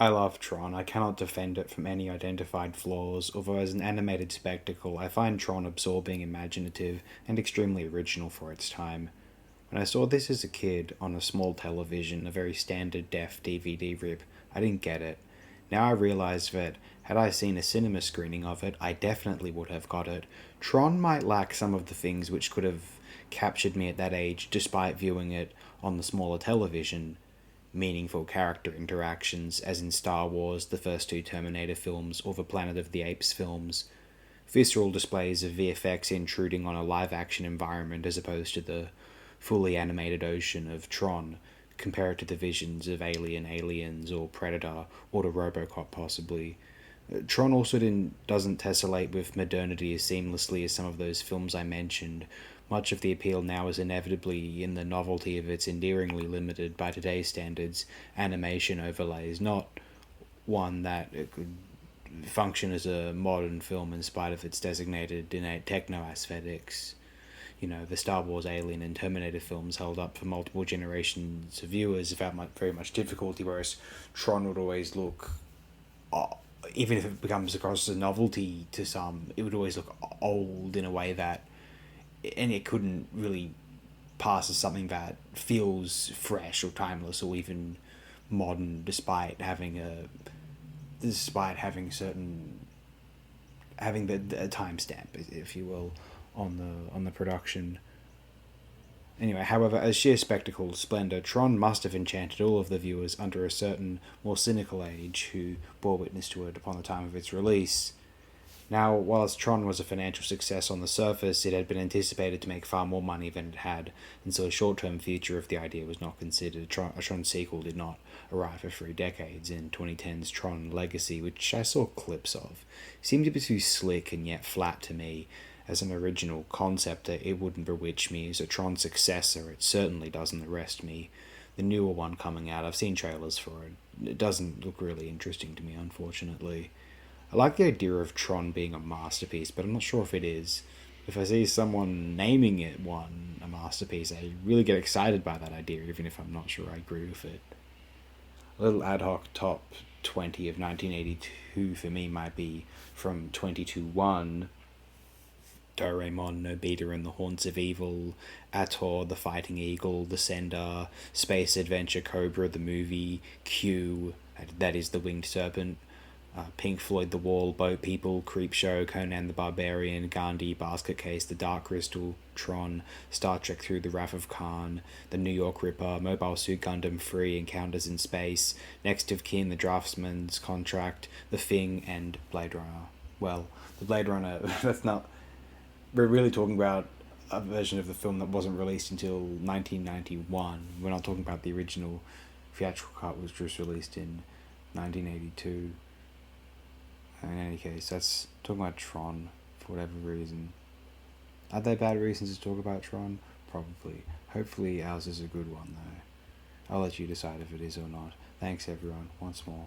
I love Tron. I cannot defend it from any identified flaws, although as an animated spectacle, I find Tron absorbing, imaginative, and extremely original for its time. When I saw this as a kid on a small television, a very standard def DVD rip, I didn't get it. Now I realize that had I seen a cinema screening of it, I definitely would have got it. Tron might lack some of the things which could have captured me at that age despite viewing it on the smaller television. Meaningful character interactions, as in Star Wars, the first two Terminator films, or the Planet of the Apes films. Visceral displays of VFX intruding on a live action environment as opposed to the fully animated ocean of Tron. Compare it to the visions of Alien, Aliens, or Predator, or to Robocop possibly. Tron also doesn't tessellate with modernity as seamlessly as some of those films I mentioned. Much of the appeal now is inevitably in the novelty of its endearingly limited, by today's standards, animation overlays, not one that it could function as a modern film in spite of its designated innate techno aesthetics. The Star Wars, Alien, and Terminator films held up for multiple generations of viewers without very much difficulty, whereas Tron would always look, uh, even if it becomes across as a novelty to some, it would always look old in a way that, and it couldn't really pass as something that feels fresh or timeless or even modern, despite having certain having the timestamp, if you will, on the production. Anyway, however, as sheer spectacle splendor, Tron must have enchanted all of the viewers under a certain more cynical age who bore witness to it upon the time of its release. Now, whilst Tron was a financial success on the surface, it had been anticipated to make far more money than it had, and so a short-term future of the idea was not considered. A Tron sequel did not arrive for 3 decades. In 2010's Tron Legacy, which I saw clips of, seemed to be too slick and yet flat to me. As an original concept, it wouldn't bewitch me. As a Tron successor, it certainly doesn't arrest me. The newer one coming out, I've seen trailers for it. It doesn't look really interesting to me, unfortunately. I like the idea of Tron being a masterpiece, but I'm not sure if it is. If I see someone naming it a masterpiece, I really get excited by that idea, even if I'm not sure I agree with it. A little ad hoc top 20 of 1982 for me might be from 22-1, Doraemon, Nobita and the Haunts of Evil, Ator, the Fighting Eagle, The Sender, Space Adventure Cobra, the movie, Q, that is the Winged Serpent, Pink Floyd, The Wall, Boat People, Creepshow, Conan the Barbarian, Gandhi, Basket Case, The Dark Crystal, Tron, Star Trek Through the Wrath of Khan, The New York Ripper, Mobile Suit Gundam Free, Encounters in Space, Next of Kin, The Draftsman's Contract, The Thing, and Blade Runner. Well, the Blade Runner, that's not... We're really talking about a version of the film that wasn't released until 1991. We're not talking about the original theatrical cut, which was released in 1982. In any case, that's talking about Tron for whatever reason. Are there bad reasons to talk about Tron? Probably. Hopefully ours is a good one though. I'll let you decide if it is or not. Thanks everyone, once more.